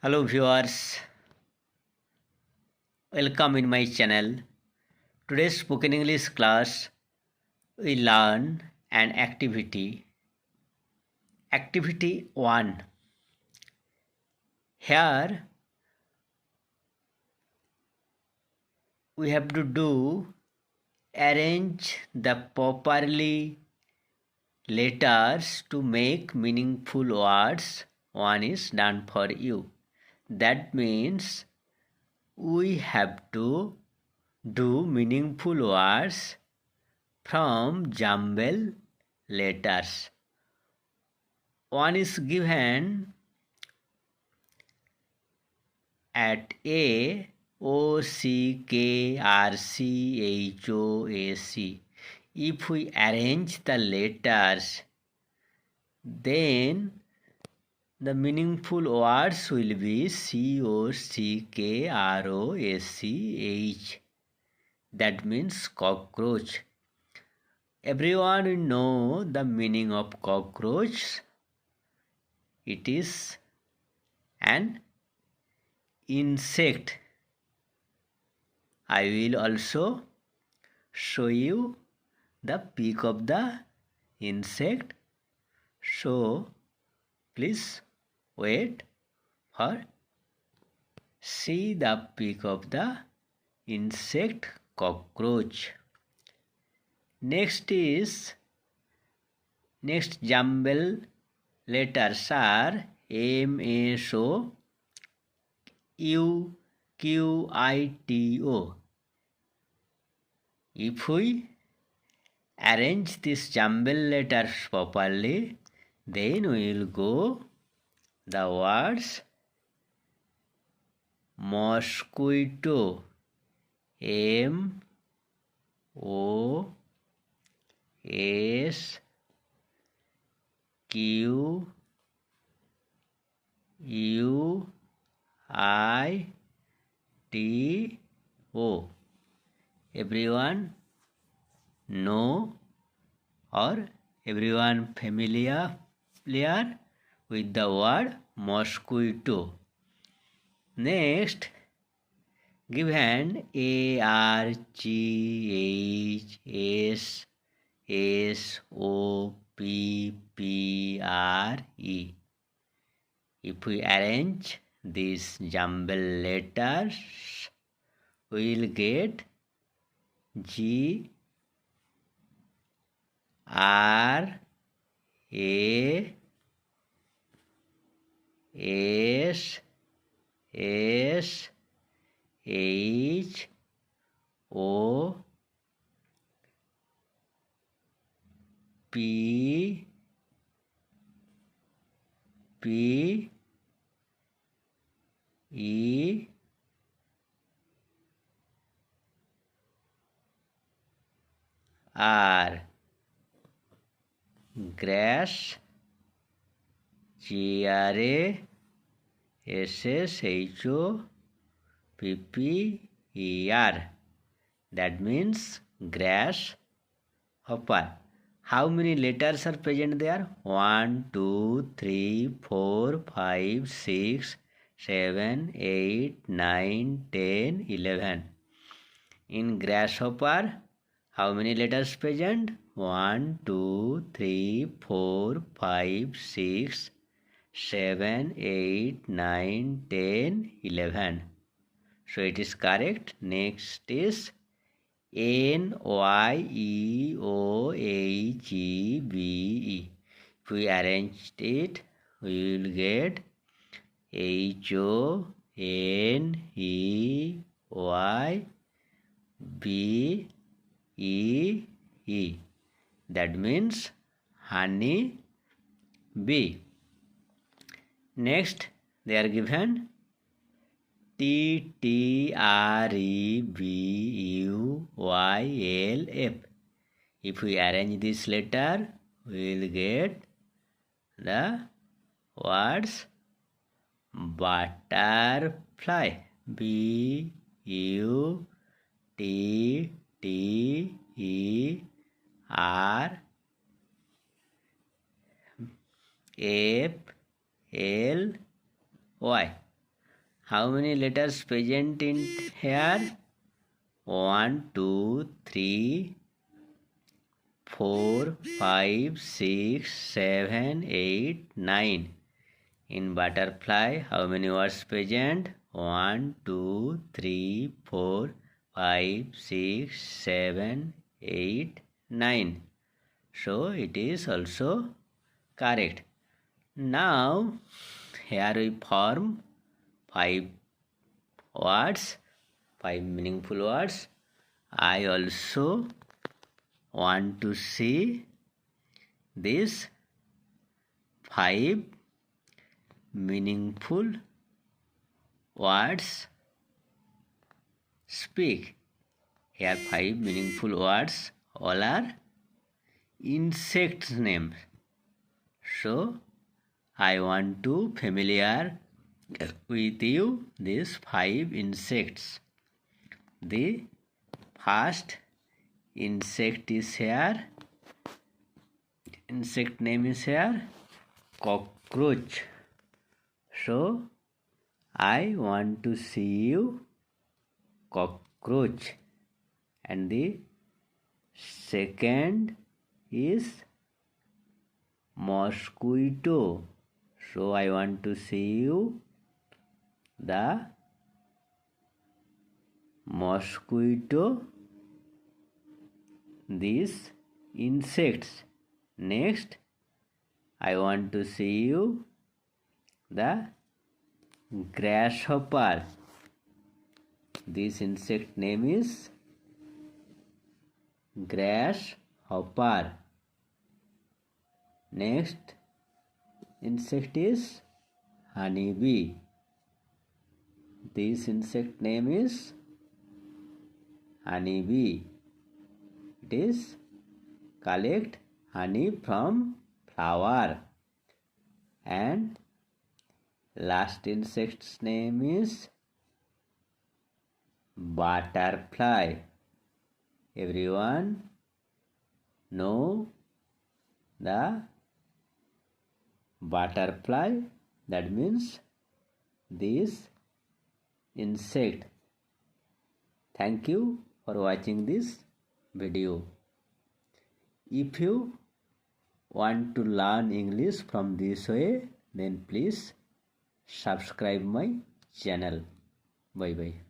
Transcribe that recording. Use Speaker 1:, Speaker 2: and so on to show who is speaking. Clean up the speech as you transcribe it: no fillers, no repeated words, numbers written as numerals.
Speaker 1: Hello viewers, welcome in my channel. Today's spoken English class we learn an activity. Activity 1. Here we have to do arrange the properly letters to make meaningful words. One is done for you. That means we have to do meaningful words from jumble letters. One is given at A O C K R C H O A C. If we arrange the letters, then the meaningful words will be C O C K R O S C H. That means cockroach. Everyone will know the meaning of cockroach. It is an insect. I will also show you the peak of the insect. So please wait for see the peak of the insect cockroach. Next jumble letters are M S O U Q I T O. If we arrange these jumble letters properly, then we will go the words mosquito, M O S Q U I T O. Everyone know or everyone familiar with the word mosquito. Next, given A R G H S S O P P R E. If we arrange these jumble letters, we will get G R A S S H O P P E R. Grass, G R A S S H O P P E R. That means grasshopper. How many letters are present there? 1, 2, 3, 4, 5, 6, 7, 8, 9, 10, 11. In grasshopper, how many letters present? 1, 2, 3, 4, 5, 6, 7, 8, 9, 10, 11. So it is correct. Next is Nyeogbe. If we arrange it, we will get Honeybe. That means honey bee. Next, they are given Treebulf. If we arrange this letter, we will get the words butterfly. Butterfly. How many letters present in here? 1, 2, 3, 4, 5, 6, 7, 8, 9. In butterfly, how many words present? 1, 2, 3, 4, 5, 6, 7, 8, 9. So it is also correct. Now here we form 5 words, 5 meaningful words. I also want to see these 5 meaningful words speak. Here 5 meaningful words, all are insect names. So I want to familiar with you these 5 insects. The first insect is here. Insect name is here cockroach. So I want to see you cockroach. And the second is mosquito. So I want to see you the mosquito, these insects. Next, I want to see you the grasshopper. This insect name is grasshopper. Next insect is honeybee. This insect name is honeybee. It is collect honey from flower. And last insect's name is butterfly. Everyone know the butterfly, that means this insect. Thank you for watching this video. If you want to learn English from this way, then please subscribe my channel. Bye bye.